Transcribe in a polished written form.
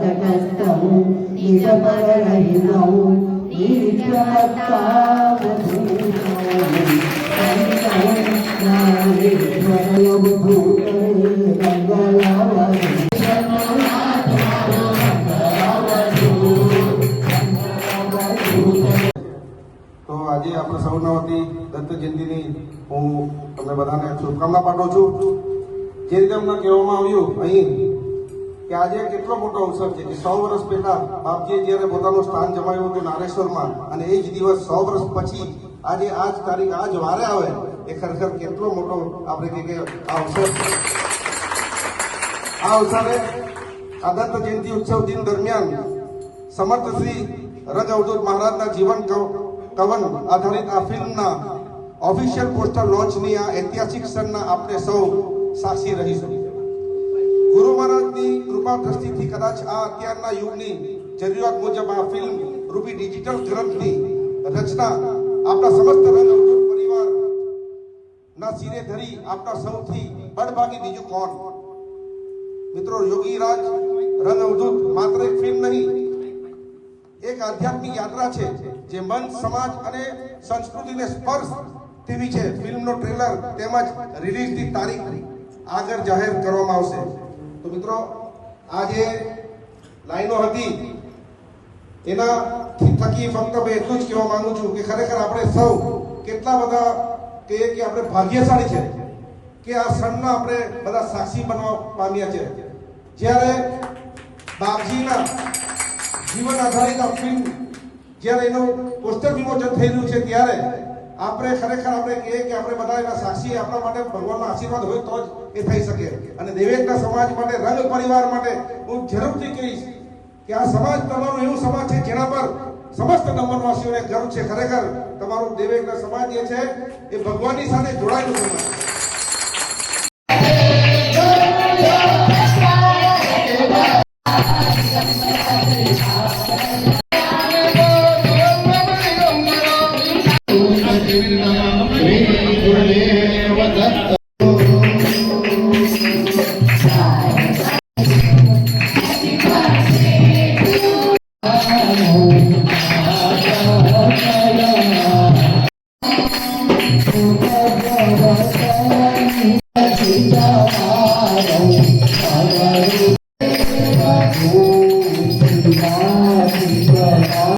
तटस्थं निजपररहितं તો આજે આપણે સૌના વતી દત્ત જયંતિની હું તમને બધાને શુભકામના પાઠવું છું। જે રીતે અમને કહેવામાં આવ્યું અહીં કે આજે કેટલો મોટો અવસર છે કે 100 વર્ષ પહેલા બાપજીએ જ્યારે પોતાનું સ્થાન જમાવ્યું હતું નારેશ્વરમાં અને એ જ દિવસ 100 વર્ષ પછી આજે આ જ તારીખ આ જ વારે આવે એ ખરેખર કેટલો મોટો આપણે કે આ અવસરે આ દત્ત જયંતિ ઉત્સવ દિન દરમિયાન સમર્થ શ્રી રંગ અવધૂત મહારાજના જીવન કવન આધારિત આ ફિલ્મના ઓફિશિયલ પોસ્ટર લોન્ચની આ ઐતિહાસિક ક્ષણના આપણે સૌ સાક્ષી રહીશું। ગુરુ મહારાજની કૃપા દ્રષ્ટિથી કદાચ આ અત્યારના યુગની જરૂરિયાત મુજબ આ ફિલ્મ રૂપી ડિજિટલ ગ્રંથની રચના આપણા સમસ્ત રંગ અવધૂત પરિવારના શિરે ધરી આપણા સૌથી બળભાગી બીજું કોણ? મિત્રો, યોગીરાજ રંગ અવધૂત માત્ર એક ફિલ્મ નહીં, એક આધ્યાત્મિક યાત્રા છે જે મન, સમાજ અને સંસ્કૃતિને સ્પર્શ તેવી છે। ફિલ્મનો ટ્રેલર તેમજ રિલીઝની તારીખ આગળ જાહેર કરવામાં આવશે। તો મિત્રો, આ જે લાઈનો હતી એના થકી ફક્ત મેં એટલું જ કહેવા માંગુ છું કે ખરેખર આપણે સૌ કેટલા બધા કહીએ કે આપણે ભાગ્યશાળી છે કે આ ક્ષણના આપણે બધા સાક્ષી બનવા પામ્યા છે। જ્યારે બાપજીના જીવન આધારિત આ ફિલ્મ જ્યારે એનું પોસ્ટર વિમોચન થઈ રહ્યું છે ત્યારે આપણે ખરેખર આપણે કહીએ કે આપણે બધા એના સાક્ષી, આપણા માટે ભગવાનના આશીર્વાદ હોય તો જ એ થઈ શકે। અને દેવેકના સમાજ માટે, રંગ પરિવાર માટે હું જરૂરથી કહીશ કે આ સમાજ તમારો એવું સમાજ છે જેના પર સમસ્ત નમનવાસીઓને ગર્વ છે। ખરેખર તમારું દેવેકના સમાજ જે છે એ ભગવાનની સાથે જોડાયેલું સમાજ છે। David